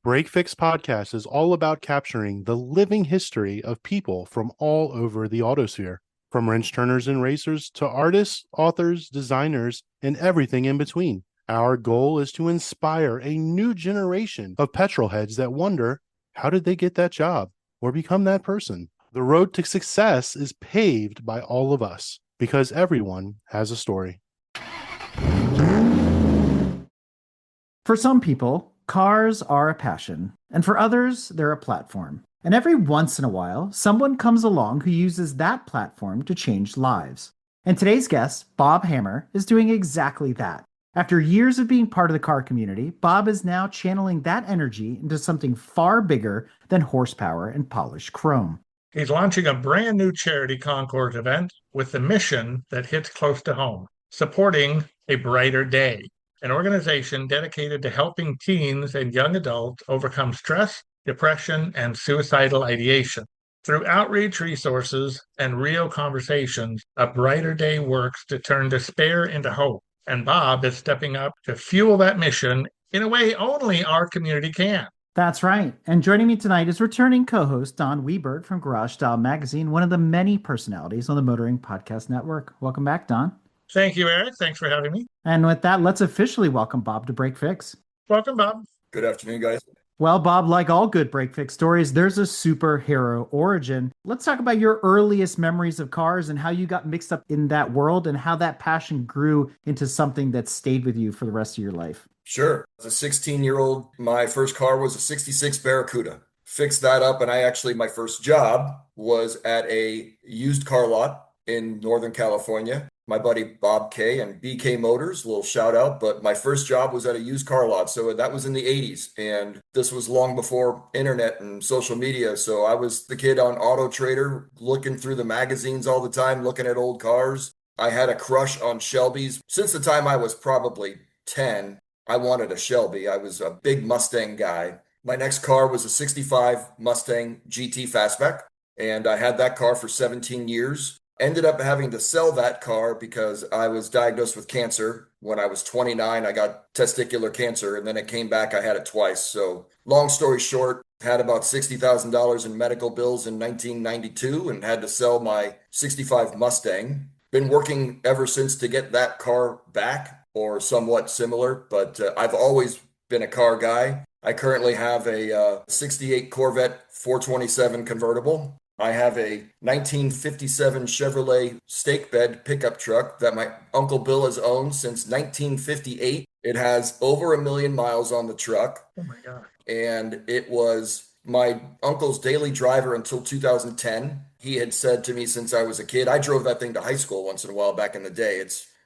Break Fix Podcast is all about capturing the living history of people from all over the autosphere, from wrench turners and racers to artists, authors, designers, and everything in between. Our goal is to inspire a new generation of petrol heads that wonder, how did they get that job or become that person? The road to success is paved by all of us because everyone has a story. For some people, cars are a passion, and for others, they're a platform. And every once in a while, someone comes along who uses that platform to change lives. And today's guest, Bob Hammer, is doing exactly that. After years of being part of the car community, Bob is now channeling that energy into something far bigger than horsepower and polished chrome. He's launching a brand new charity concours event with the mission that hits close to home, supporting A Brighter Day, an organization dedicated to helping teens and young adults overcome stress, depression, and suicidal ideation. Through outreach resources and real conversations, A Brighter Day works to turn despair into hope. And Bob is stepping up to fuel that mission in a way only our community can. That's right. And joining me tonight is returning co-host Don Weberg from Garage Style Magazine, one of the many personalities on the Motoring Podcast Network. Welcome back, Don. Thank you, Eric. Thanks for having me. And with that, let's officially welcome Bob to Break Fix. Welcome, Bob. Good afternoon, guys. Well, Bob, like all good Break Fix stories, there's a superhero origin. Let's talk about your earliest memories of cars and how you got mixed up in that world and how that passion grew into something that stayed with you for the rest of your life. Sure. As a 16-year-old, my first car was a 66 Barracuda. Fixed that up, and my first job was at a used car lot in Northern California. My buddy Bob K and BK Motors, a little shout out, but my first job was at a used car lot. So that was in the 80s, and this was long before internet and social media. So I was the kid on Auto Trader looking through the magazines all the time, looking at old cars. I had a crush on Shelbys. Since the time I was probably 10, I wanted a Shelby. I was a big Mustang guy. My next car was a 65 Mustang GT Fastback, and I had that car for 17 years. Ended up having to sell that car because I was diagnosed with cancer. When I was 29, I got testicular cancer, and then it came back. I had it twice. So long story short, had about $60,000 in medical bills in 1992 and had to sell my 65 Mustang. Been working ever since to get that car back or somewhat similar, but I've always been a car guy. I currently have a 68 Corvette 427 convertible. I have a 1957 Chevrolet stake bed pickup truck that my Uncle Bill has owned since 1958. It has over 1 million miles on the truck. Oh my God. And it was my uncle's daily driver until 2010. He had said to me since I was a kid, I drove that thing to high school once in a while back in the day.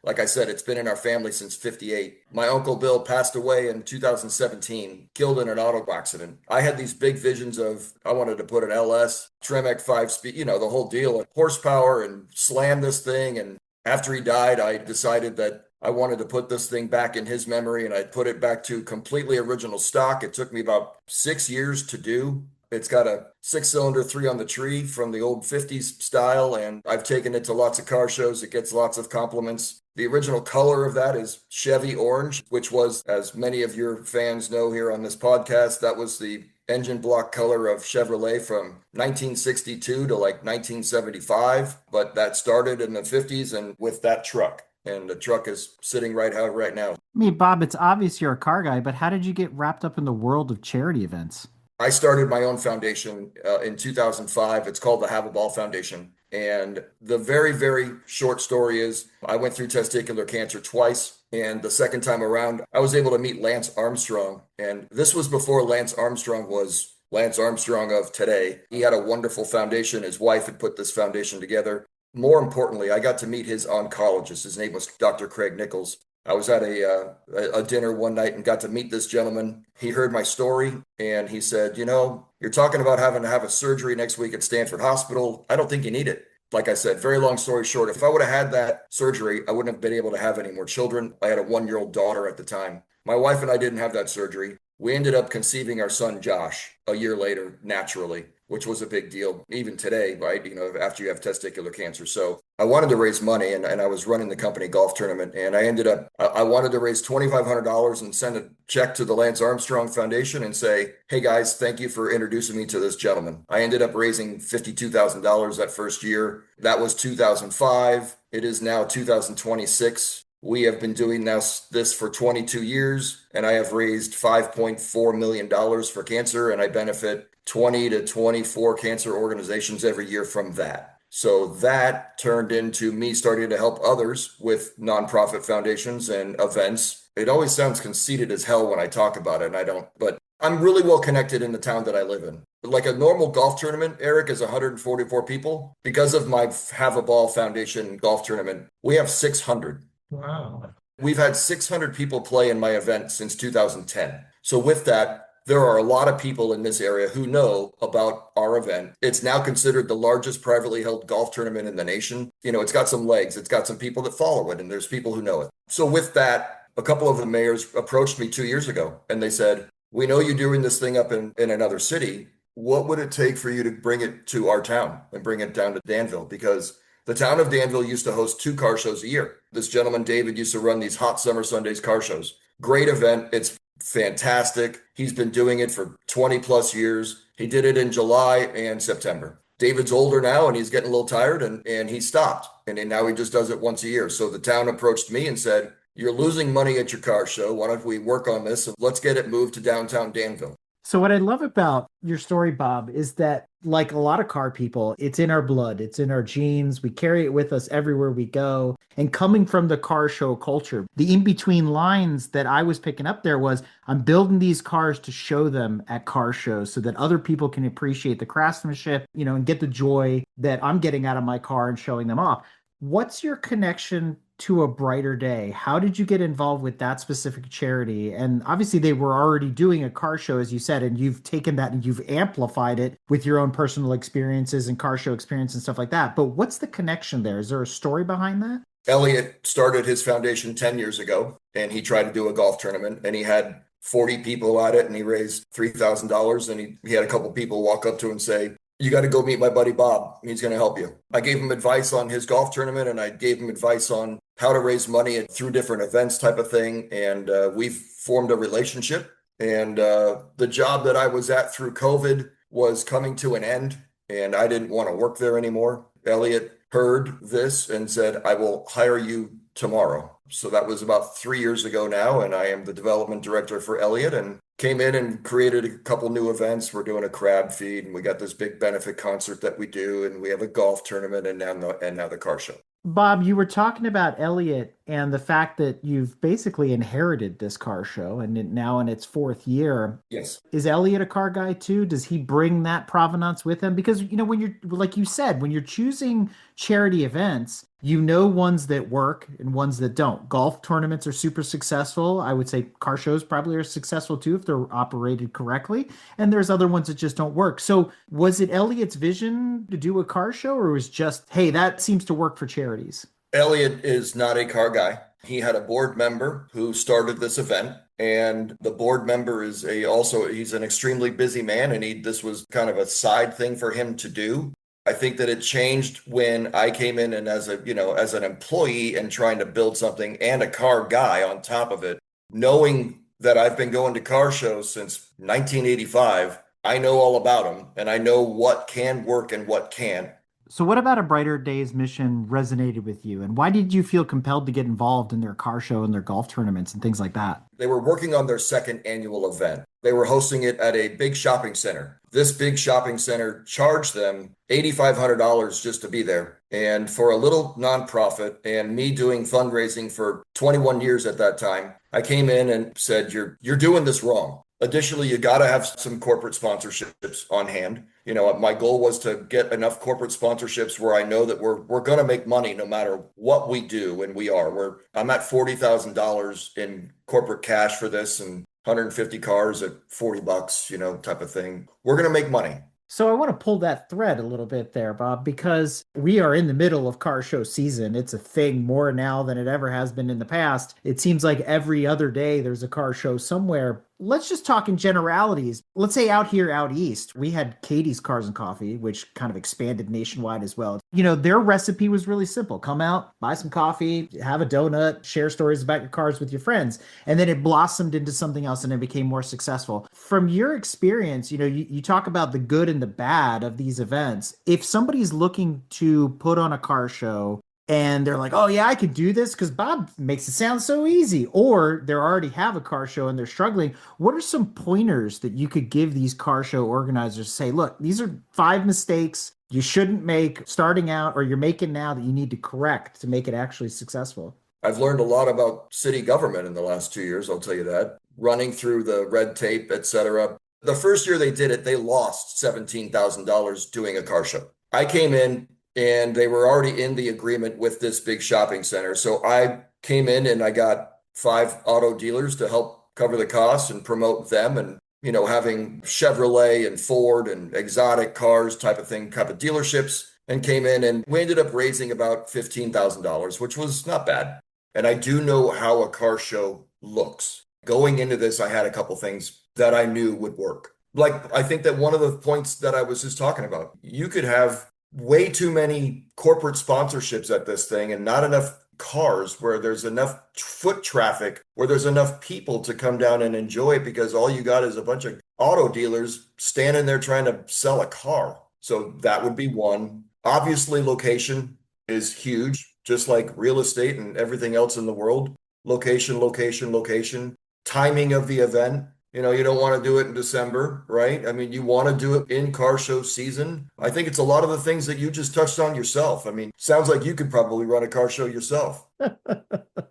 Like I said, it's been in our family since 58. My Uncle Bill passed away in 2017, killed in an auto accident. I had these big visions of, I wanted to put an LS, Tremec 5-speed, the whole deal, horsepower, and slam this thing. And after he died, I decided that I wanted to put this thing back in his memory, and I put it back to completely original stock. It took me about 6 years to do. It's got a 6-cylinder 3 on the tree from the old 50s style, and I've taken it to lots of car shows. It gets lots of compliments. The original color of that is Chevy orange, which was, as many of your fans know here on this podcast, that was the engine block color of Chevrolet from 1962 to like 1975. But that started in the 50s and with that truck. And the truck is sitting right now. I mean, Bob, it's obvious you're a car guy, but how did you get wrapped up in the world of charity events? I started my own foundation in 2005. It's called the Have a Ball Foundation. And the very, very short story is I went through testicular cancer twice. And the second time around, I was able to meet Lance Armstrong. And this was before Lance Armstrong was Lance Armstrong of today. He had a wonderful foundation. His wife had put this foundation together. More importantly, I got to meet his oncologist. His name was Dr. Craig Nichols. I was at a dinner one night and got to meet this gentleman. He heard my story and he said, you're talking about having to have a surgery next week at Stanford Hospital. I don't think you need it. Like I said, very long story short, if I would have had that surgery, I wouldn't have been able to have any more children. I had a 1-year-old daughter at the time. My wife and I didn't have that surgery. We ended up conceiving our son, Josh, a year later, naturally, which was a big deal, even today, right? After you have testicular cancer. So I wanted to raise money and I was running the company golf tournament and I ended up, I wanted to raise $2,500 and send a check to the Lance Armstrong Foundation and say, hey guys, thank you for introducing me to this gentleman. I ended up raising $52,000 that first year. That was 2005. It is now 2026. We have been doing this for 22 years, and I have raised $5.4 million for cancer, and I benefit 20 to 24 cancer organizations every year from that. So that turned into me starting to help others with nonprofit foundations and events. It always sounds conceited as hell when I talk about it, and I don't, but I'm really well connected in the town that I live in. Like a normal golf tournament, Eric, is 144 people. Because of my Have a Ball Foundation golf tournament, we have 600. Wow. We've had 600 people play in my event since 2010. So with that, there are a lot of people in this area who know about our event. It's now considered the largest privately held golf tournament in the nation. You know, it's got some legs. It's got some people that follow it, and there's people who know it. So with that, a couple of the mayors approached me 2 years ago, and they said, we know you're doing this thing up in another city. What would it take for you to bring it to our town and bring it down to Danville? Because the town of Danville used to host 2 car shows a year. This gentleman, David, used to run these hot summer Sundays car shows. Great event. It's fantastic. He's been doing it for 20 plus years. He did it in July and September. David's older now and he's getting a little tired and he stopped. And now he just does it once a year. So the town approached me and said, you're losing money at your car show. Why don't we work on this? And let's get it moved to downtown Danville. So what I love about your story, Bob, is that like a lot of car people, it's in our blood, it's in our genes. We carry it with us everywhere we go. And coming from the car show culture, the in-between lines that I was picking up there was, I'm building these cars to show them at car shows so that other people can appreciate the craftsmanship, you know, and get the joy that I'm getting out of my car and showing them off. What's your connection to A Brighter Day? How did you get involved with that specific charity? And obviously they were already doing a car show, as you said, and you've taken that and you've amplified it with your own personal experiences and car show experience and stuff like that. But what's the connection there? Is there a story behind that? Elliot started his foundation 10 years ago and he tried to do a golf tournament and he had 40 people at it and he raised $3,000 and he had a couple people walk up to him and say, you got to go meet my buddy Bob. He's going to help you. I gave him advice on his golf tournament and I gave him advice on how to raise money through different events type of thing. And we've formed a relationship. And the job that I was at through COVID was coming to an end and I didn't want to work there anymore. Elliot heard this and said, I will hire you tomorrow. So that was about 3 years ago now. And I am the development director for Elliot and came in and created a couple new events. We're doing a crab feed and we got this big benefit concert that we do. And we have a golf tournament and now the car show. Bob, you were talking about Elliot and the fact that you've basically inherited this car show and now in its 4th year. Yes. Is Elliot a car guy too? Does he bring that provenance with him? Because, you know, when you're, like you said, when you're choosing charity events, you know ones that work and ones that don't. Golf tournaments are super successful. I would say car shows probably are successful too if they're operated correctly. And there's other ones that just don't work. So was it Elliot's vision to do a car show or was just, hey, that seems to work for charities? Elliot is not a car guy. He had a board member who started this event. And the board member is he's an extremely busy man. And this was kind of a side thing for him to do. I think that it changed when I came in and as an employee and trying to build something and a car guy on top of it, knowing that I've been going to car shows since 1985, I know all about them and I know what can work and what can't. So what about A Brighter Day's mission resonated with you? And why did you feel compelled to get involved in their car show and their golf tournaments and things like that? They were working on their 2nd annual event. They were hosting it at a big shopping center. This big shopping center charged them $8,500 just to be there. And for a little nonprofit and me doing fundraising for 21 years at that time, I came in and said, you're doing this wrong. Additionally, you got to have some corporate sponsorships on hand. You know, my goal was to get enough corporate sponsorships where I know that we're going to make money no matter what we do. And we are. I'm at $40,000 in corporate cash for this and 150 cars at $40, you know, type of thing. We're going to make money. So I want to pull that thread a little bit there, Bob, because we are in the middle of car show season. It's a thing more now than it ever has been in the past. It seems like every other day there's a car show somewhere. Let's just talk in generalities. Let's say out here, out east, we had Katie's Cars and Coffee, which kind of expanded nationwide as well. Their recipe was really simple. Come out, buy some coffee, have a donut, share stories about your cars with your friends. And then it blossomed into something else and it became more successful. From your experience, you talk about the good and the bad of these events. If somebody's looking to put on a car show, and they're like, oh, yeah, I could do this because Bob makes it sound so easy. Or they already have a car show and they're struggling. What are some pointers that you could give these car show organizers to say, look, these are 5 mistakes you shouldn't make starting out or you're making now that you need to correct to make it actually successful? I've learned a lot about city government in the last 2 years, I'll tell you that. Running through the red tape, et cetera. The first year they did it, they lost $17,000 doing a car show. I came in and they were already in the agreement with this big shopping center. So I came in and I got 5 auto dealers to help cover the costs and promote them, and having Chevrolet and Ford and exotic cars type of dealerships, and came in and we ended up raising about $15,000, which was not bad. And I do know how a car show looks. Going into this, I had a couple things that I knew would work. Like, I think that one of the points that I was just talking about, you could have way too many corporate sponsorships at this thing and not enough cars where there's enough foot traffic, where there's enough people to come down and enjoy it, because all you got is a bunch of auto dealers standing there trying to sell a car. So that would be one. Obviously, location is huge, just like real estate and everything else in the world. Location, location, location. Timing of the event. You don't want to do it in December, right? I mean, you want to do it in car show season. I think it's a lot of the things that you just touched on yourself. I mean, sounds like you could probably run a car show yourself,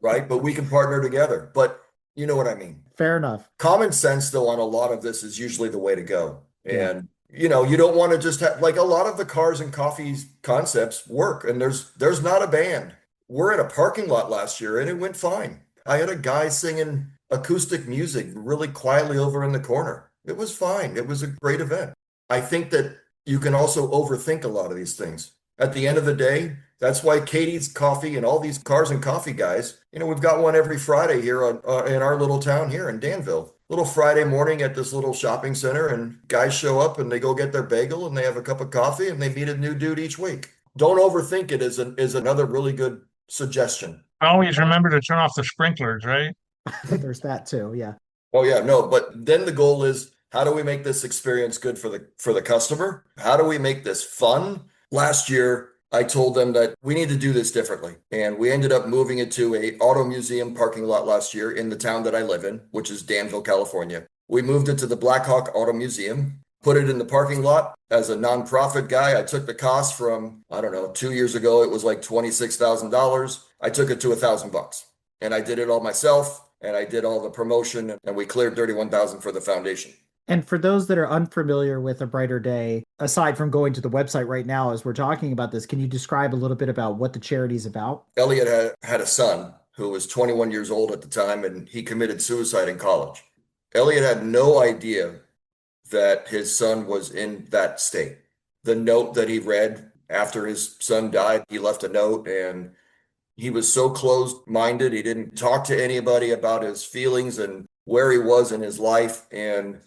right? But we can partner together. But you know what I mean? Fair enough. Common sense, though, on a lot of this is usually the way to go. Yeah. And, you don't want to just have, like, a lot of the cars and coffees concepts work. And there's not a band. We're in a parking lot last year and it went fine. I had a guy singing acoustic music really quietly over in the corner. It was fine. It was a great event. I think that you can also overthink a lot of these things. At the end of the day, that's why Katie's Coffee and all these cars and coffee guys, we've got one every Friday here in our little town here in Danville. Little Friday morning at this little shopping center, and guys show up and they go get their bagel and they have a cup of coffee and they meet a new dude each week. Don't overthink it is another really good suggestion. Always remember to turn off the sprinklers, right? There's that too. Yeah. Oh yeah, no, but then the goal is, how do we make this experience good for the customer? How do we make this fun? Last year, I told them that we need to do this differently. And we ended up moving it to a auto museum parking lot last year in the town that I live in, which is Danville, California. We moved it to the Blackhawk Auto Museum, put it in the parking lot. As a nonprofit guy, I took the cost from, I don't know, 2 years ago, it was like $26,000. I took it to $1,000, and I did it all myself. And I did all the promotion, and we cleared $31,000 for the foundation. And for those that are unfamiliar with A Brighter Day, aside from going to the website right now as we're talking about this, can you describe a little bit about what the charity is about? Elliot had a son who was 21 years old at the time, and he committed suicide in college. Elliot had no idea that his son was in that state. The note that he read after his son died, he left a note, and he was so closed-minded. He didn't talk to anybody about his feelings and where he was in his life. And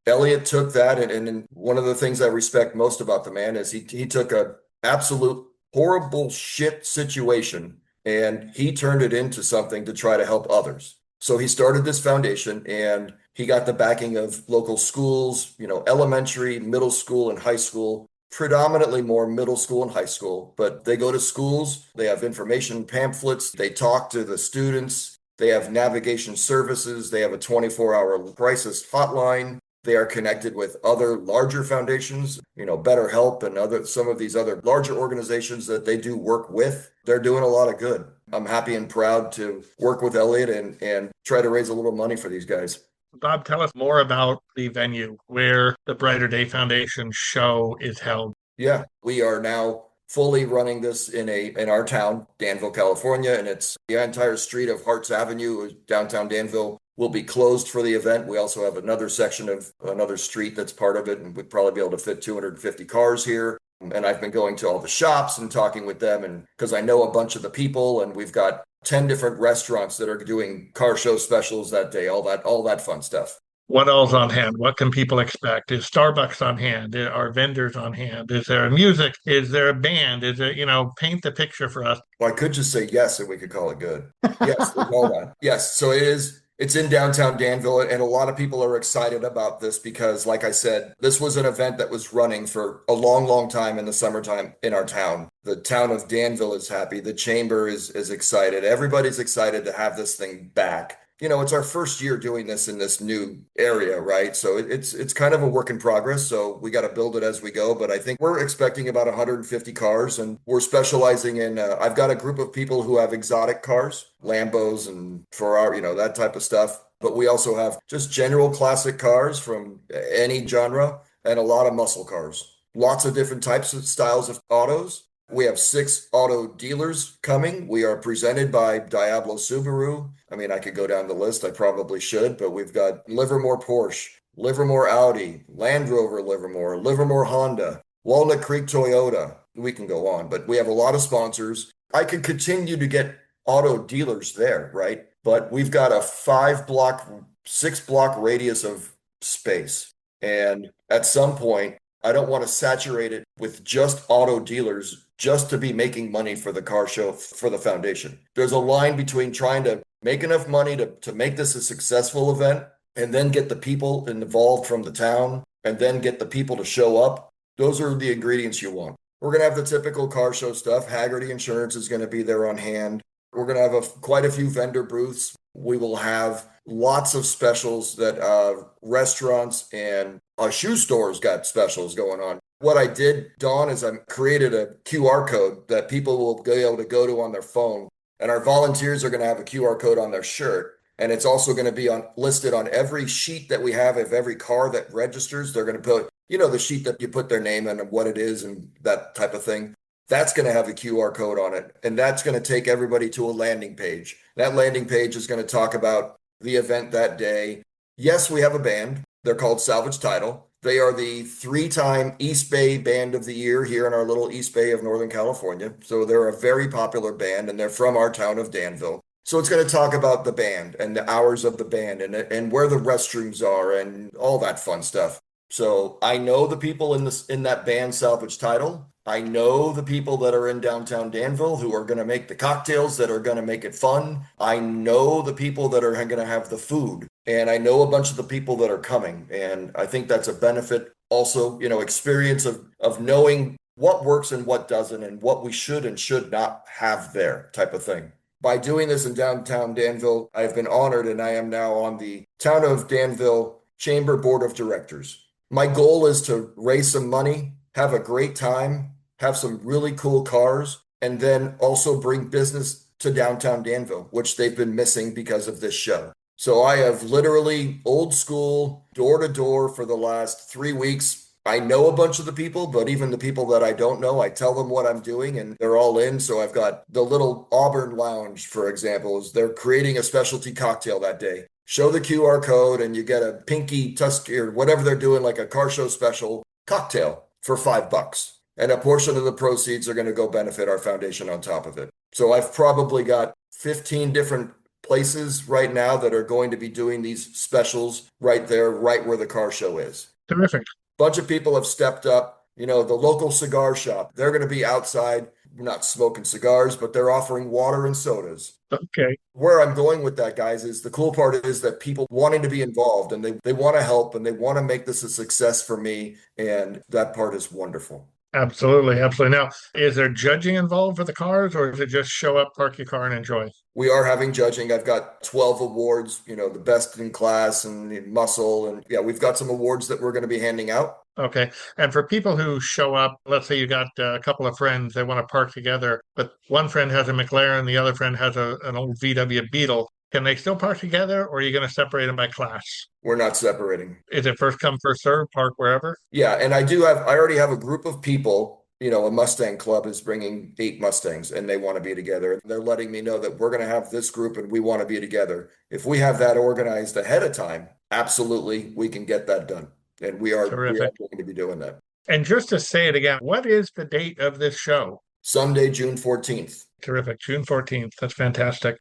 Elliot took that, and one of the things I respect most about the man is he took a absolute horrible shit situation and he turned it into something to try to help others. So he started this foundation, and he got the backing of local schools, elementary, middle school, and high school. Predominantly more middle school and high school, but they go to schools, they have information pamphlets, they talk to the students, they have navigation services, they have a 24-hour crisis hotline, they are connected with other larger foundations, BetterHelp and some of these other larger organizations that they do work with. They're doing a lot of good. I'm happy and proud to work with Elliot and try to raise a little money for these guys. Bob, tell us more about the venue where the Brighter Day Foundation show is held. Yeah, we are now fully running this in our town, Danville, California, and it's the entire street of Harts Avenue, downtown Danville, will be closed for the event. We also have another section of another street that's part of it, and we'd probably be able to fit 250 cars here. And I've been going to all the shops and talking with them, and because I know a bunch of the people, and we've got 10 different restaurants that are doing car show specials that day, all that fun stuff. What else on hand? What can people expect? Is Starbucks on hand? Are vendors on hand? Is there music? Is there a band? Is it, paint the picture for us? Well, I could just say yes and we could call it good. Yes, there's all that. Yes, so it is. It's in downtown Danville, and a lot of people are excited about this because, like I said, this was an event that was running for a long, long time in the summertime in our town. The town of Danville is happy. The chamber is excited. Everybody's excited to have this thing back. It's our first year doing this in this new area, right? So it's kind of a work in progress. So we got to build it as we go. But I think we're expecting about 150 cars, and we're specializing in. I've got a group of people who have exotic cars, Lambos and Ferrari, that type of stuff. But we also have just general classic cars from any genre and a lot of muscle cars. Lots of different types of styles of autos. We have 6 auto dealers coming. We are presented by Diablo Subaru. I mean, I could go down the list. I probably should, but we've got Livermore Porsche, Livermore Audi, Land Rover Livermore, Livermore Honda, Walnut Creek Toyota. We can go on, but we have a lot of sponsors. I could continue to get auto dealers there, right? But we've got a 5-block, 6-block radius of space. And at some point, I don't want to saturate it with just auto dealers just to be making money for the car show, for the foundation. There's a line between trying to make enough money to make this a successful event and then get the people involved from the town and then get the people to show up. Those are the ingredients you want. We're going to have the typical car show stuff. Haggerty Insurance is going to be there on hand. We're going to have quite a few vendor booths. We will have lots of specials that restaurants and shoe stores got specials going on. What I did, Dawn, is I created a QR code that people will be able to go to on their phone. And our volunteers are going to have a QR code on their shirt. And it's also going to be listed on every sheet that we have of every car that registers. They're going to put, the sheet that you put their name in and what it is and that type of thing. That's going to have a QR code on it. And that's going to take everybody to a landing page. That landing page is going to talk about the event that day. Yes, we have a band. They're called Salvage Title. They are the 3-time East Bay Band of the Year here in our little East Bay of Northern California. So they're a very popular band, and they're from our town of Danville. So it's going to talk about the band and the hours of the band and where the restrooms are and all that fun stuff. So I know the people in that band Salvage Title. I know the people that are in downtown Danville who are going to make the cocktails that are going to make it fun. I know the people that are going to have the food. And I know a bunch of the people that are coming. And I think that's a benefit also, experience of knowing what works and what doesn't and what we should and should not have there type of thing. By doing this in downtown Danville, I've been honored and I am now on the Town of Danville Chamber Board of Directors. My goal is to raise some money, have a great time, have some really cool cars, and then also bring business to downtown Danville, which they've been missing because of this show. So I have literally old school, door to door for the last 3 weeks. I know a bunch of the people, but even the people that I don't know, I tell them what I'm doing and they're all in. So I've got the little Auburn Lounge, for example, is they're creating a specialty cocktail that day. Show the QR code and you get a pinky tusk or whatever they're doing, like a car show special cocktail for $5. And a portion of the proceeds are going to go benefit our foundation on top of it. So I've probably got 15 different places right now that are going to be doing these specials right there, right where the car show is. Terrific. Bunch of people have stepped up. The local cigar shop, they're going to be outside, not smoking cigars, but they're offering water and sodas. Okay. Where I'm going with that, guys, is the cool part is that people wanting to be involved and they want to help and they want to make this a success for me. And that part is wonderful. Absolutely. Absolutely. Now, is there judging involved for the cars or is it just show up, park your car and enjoy? We are having judging. I've got 12 awards, the best in class and muscle. And yeah, we've got some awards that we're going to be handing out. Okay. And for people who show up, let's say you got a couple of friends, they want to park together, but one friend has a McLaren, the other friend has an old VW Beetle. Can they still park together or are you going to separate them by class? We're not separating. Is it first come, first serve, park wherever? Yeah. And I already have a group of people, a Mustang club is bringing 8 Mustangs and they want to be together. They're letting me know that we're going to have this group and we want to be together. If we have that organized ahead of time, absolutely, we can get that done. And we are going to be doing that. And just to say it again, what is the date of this show? Sunday, June 14th. Terrific. June 14th. That's fantastic.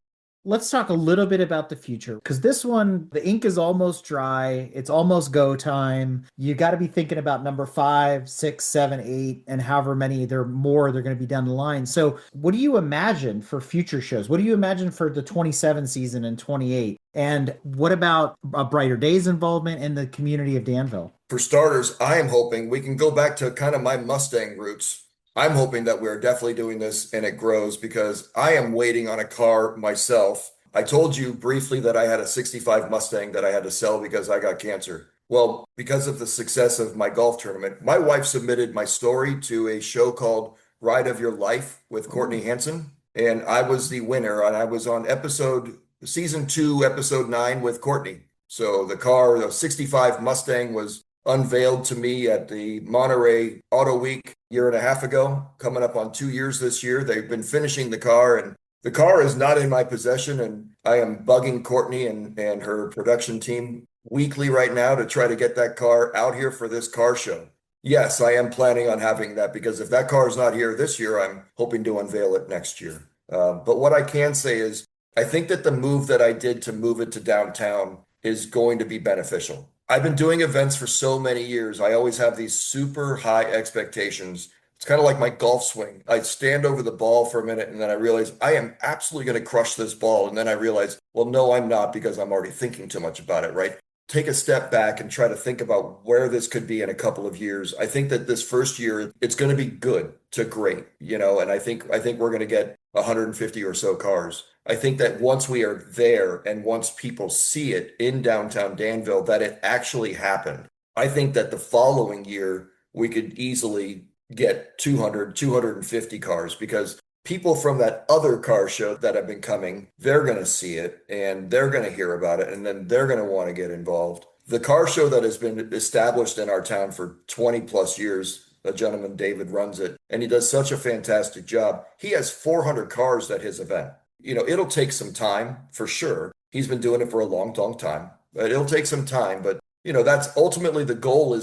Let's talk a little bit about the future because this one, the ink is almost dry. It's almost go time. You got to be thinking about number 5, 6, 7, 8, and however many they're going to be down the line. So, what do you imagine for future shows? What do you imagine for the 27 season and 28? And what about a Brighter Days involvement in the community of Danville? For starters, I am hoping we can go back to kind of my Mustang roots. I'm hoping that we're definitely doing this and it grows because I am waiting on a car myself. I told you briefly that I had a 65 Mustang that I had to sell because I got cancer. Well, because of the success of my golf tournament, my wife submitted my story to a show called Ride of Your Life with Courtney Hanson, and I was the winner. And I was on season 2, episode 9 with Courtney. So the 65 Mustang was unveiled to me at the Monterey Auto Week year and a half ago, coming up on 2 years this year. They've been finishing the car, and the car is not in my possession. And I am bugging Courtney and her production team weekly right now to try to get that car out here for this car show. Yes, I am planning on having that because if that car is not here this year, I'm hoping to unveil it next year. But what I can say is, I think that the move that I did to move it to downtown is going to be beneficial. I've been doing events for so many years. I always have these super high expectations. It's kind of like my golf swing. I stand over the ball for a minute and then I realize I am absolutely going to crush this ball. And then I realize, well, no, I'm not because I'm already thinking too much about it, right? Take a step back and try to think about where this could be in a couple of years. I think that this first year, it's going to be good to great, and I think we're going to get 150 or so cars. I think that once we are there and once people see it in downtown Danville, that it actually happened. I think that the following year, we could easily get 200, 250 cars because people from that other car show that have been coming, they're going to see it and they're going to hear about it and then they're going to want to get involved. The car show that has been established in our town for 20 plus years, a gentleman, David, runs it, and he does such a fantastic job. He has 400 cars at his event. It'll take some time for sure. He's been doing it for a long, long time, but it'll take some time. But, that's ultimately the goal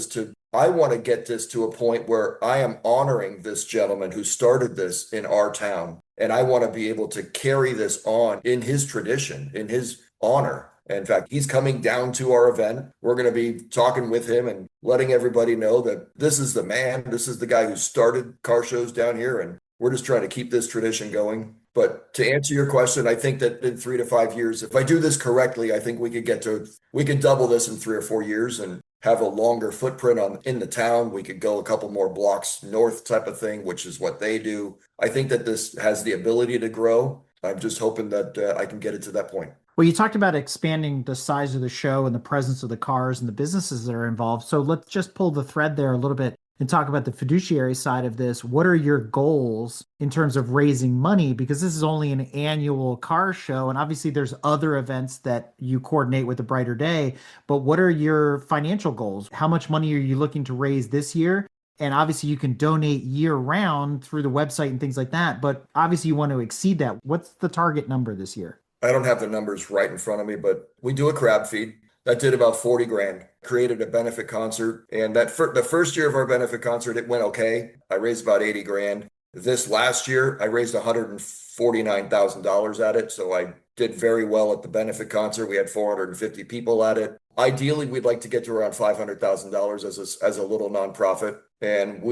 I want to get this to a point where I am honoring this gentleman who started this in our town. And I want to be able to carry this on in his tradition, in his honor. In fact, he's coming down to our event. We're going to be talking with him and letting everybody know that this is the man. This is the guy who started car shows down here. And we're just trying to keep this tradition going. But to answer your question, I think that in 3 to 5 years, if I do this correctly, I think we could double this in 3 or 4 years and have a longer footprint in the town. We could go a couple more blocks north type of thing, which is what they do. I think that this has the ability to grow. I'm just hoping that I can get it to that point. Well, you talked about expanding the size of the show and the presence of the cars and the businesses that are involved. So let's just pull the thread there a little bit and talk about the fiduciary side of this. What are your goals in terms of raising money? Because this is only an annual car show. And obviously there's other events that you coordinate with the Brighter Day. But what are your financial goals? How much money are you looking to raise this year? And obviously you can donate year round through the website and things like that. But obviously you want to exceed that. What's the target number this year? I don't have the numbers right in front of me, but we do a crab feed. That did about 40 grand. Created a benefit concert. And the first year of our benefit concert, it went okay. I raised about 80 grand. This last year, I raised $149,000 at it. So I did very well at the benefit concert. We had 450 people at it. Ideally, we'd like to get to around $500,000 as a little nonprofit. And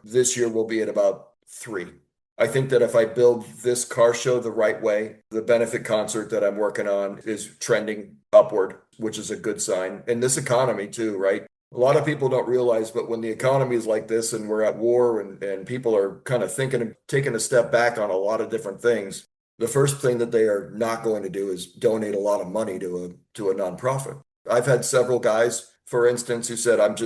this year we'll be at about 3. I think that if I build this car show the right way, the benefit concert that I'm working on is trending upward, which is a good sign. And this economy too, right? A lot of people don't realize, but when the economy is like this and we're at war and people are kind of thinking of taking a step back on a lot of different things, the first thing that they are not going to do is donate a lot of money to a nonprofit. I've had several guys, for instance, who said, I'm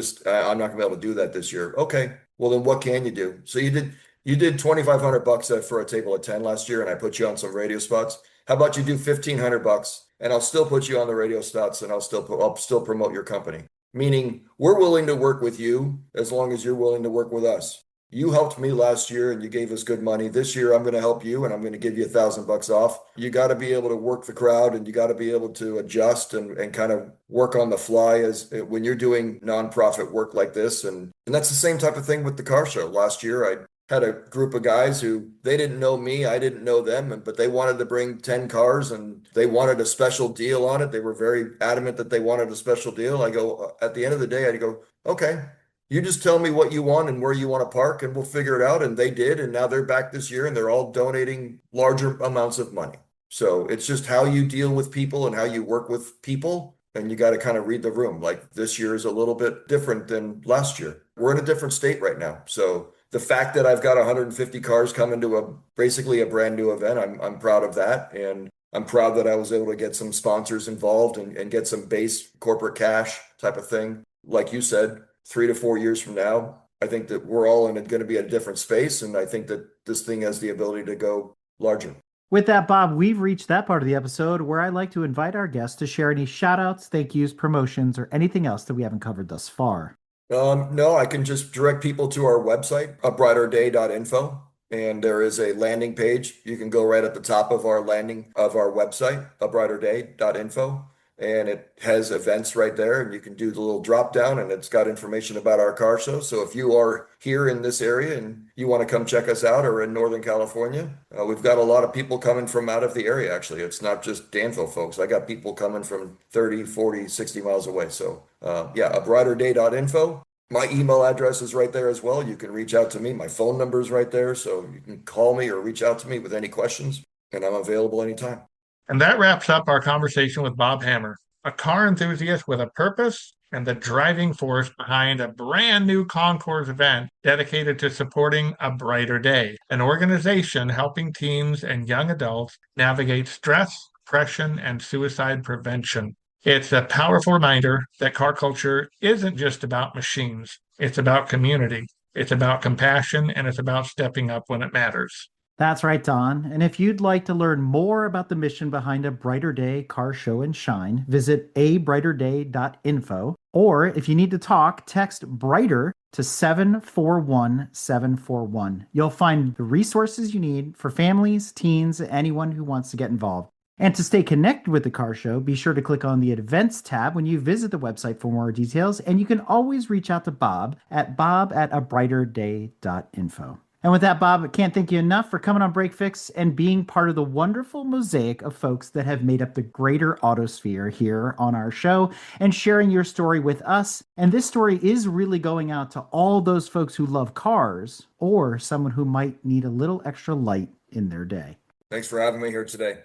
not gonna be able to do that this year. Okay, well then what can you do? So you did $2,500 for a table of 10 last year, and I put you on some radio spots. How about you do $1,500 and I'll still put you on the radio spots and I'll still promote your company. Meaning we're willing to work with you as long as you're willing to work with us. You helped me last year and you gave us good money. This year I'm going to help you and I'm going to give you $1,000 off. You got to be able to work the crowd and you got to be able to adjust and kind of work on the fly as when you're doing nonprofit work like this. And that's the same type of thing with the car show. Last year had a group of guys who they didn't know me, I didn't know them, but they wanted to bring 10 cars and they wanted a special deal on it. They were very adamant that they wanted a special deal. I go, at the end of the day, I go, okay, you just tell me what you want and where you want to park and we'll figure it out. And they did. And now they're back this year and they're all donating larger amounts of money. So it's just how you deal with people and how you work with people. And you got to kind of read the room. Like this year is a little bit different than last year. We're in a different state right now. So the fact that I've got 150 cars coming to basically a brand new event, I'm proud of that. And I'm proud that I was able to get some sponsors involved and get some base corporate cash type of thing. Like you said, 3 to 4 years from now, I think that we're all going to be at a different space. And I think that this thing has the ability to go larger. With that, Bob, we've reached that part of the episode where I like to invite our guests to share any shout outs, thank yous, promotions, or anything else that we haven't covered thus far. No, I can just direct people to our website, abrighterday.info. And there is a landing page. You can go right at the top of our website, abrighterday.info. And it has events right there. And you can do the little drop down and it's got information about our car show. So if you are here in this area and you want to come check us out or in Northern California, we've got a lot of people coming from out of the area, actually. It's not just Danville folks. I got people coming from 30, 40, 60 miles away. So abrighterday.info. My email address is right there as well. You can reach out to me. My phone number is right there. So you can call me or reach out to me with any questions and I'm available anytime. And that wraps up our conversation with Bob Hammer, a car enthusiast with a purpose and the driving force behind a brand new concours event dedicated to supporting A Brighter Day, an organization helping teens and young adults navigate stress, depression, and suicide prevention. It's a powerful reminder that car culture isn't just about machines. It's about community. It's about compassion, and it's about stepping up when it matters. That's right, Don. And if you'd like to learn more about the mission behind A Brighter Day Car Show and Shine, visit abrighterday.info. Or if you need to talk, text BRIGHTER to 741-741. You'll find the resources you need for families, teens, anyone who wants to get involved. And to stay connected with the car show, be sure to click on the events tab when you visit the website for more details. And you can always reach out to Bob at abrighterday.info. And with that, Bob, I can't thank you enough for coming on Break Fix and being part of the wonderful mosaic of folks that have made up the greater autosphere here on our show and sharing your story with us. And this story is really going out to all those folks who love cars or someone who might need a little extra light in their day. Thanks for having me here today.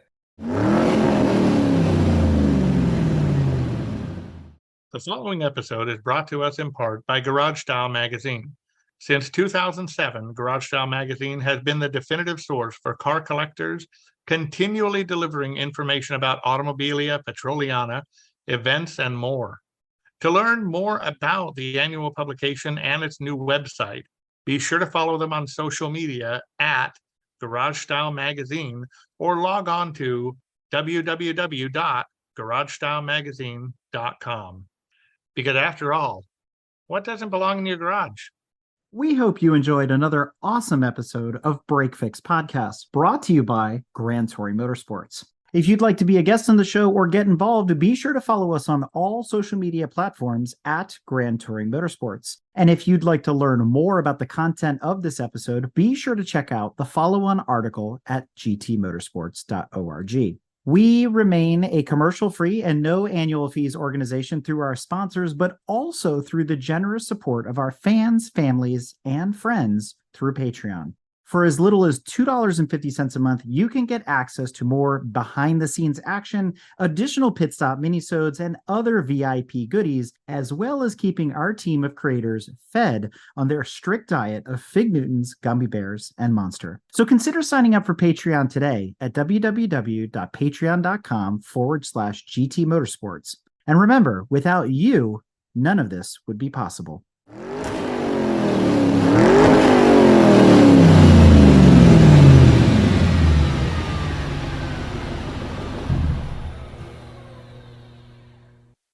The following episode is brought to us in part by Garage Style Magazine. Since 2007, Garage Style Magazine has been the definitive source for car collectors, continually delivering information about automobilia, petroliana, events, and more. To learn more about the annual publication and its new website, be sure to follow them on social media at Garage Style Magazine or log on to www.garagestylemagazine.com. Because after all, what doesn't belong in your garage? We hope you enjoyed another awesome episode of Break Fix Podcast, brought to you by Grand Touring Motorsports. If you'd like to be a guest on the show or get involved, be sure to follow us on all social media platforms at Grand Touring Motorsports. And if you'd like to learn more about the content of this episode, be sure to check out the follow-on article at gtmotorsports.org. We remain a commercial-free and no annual fees organization through our sponsors, but also through the generous support of our fans, families, and friends through Patreon. For as little as $2.50 a month, you can get access to more behind-the-scenes action, additional pit stop minisodes, and other VIP goodies, as well as keeping our team of creators fed on their strict diet of Fig Newtons, gummy bears, and Monster. So consider signing up for Patreon today at www.patreon.com/GT Motorsports. And remember, without you, none of this would be possible.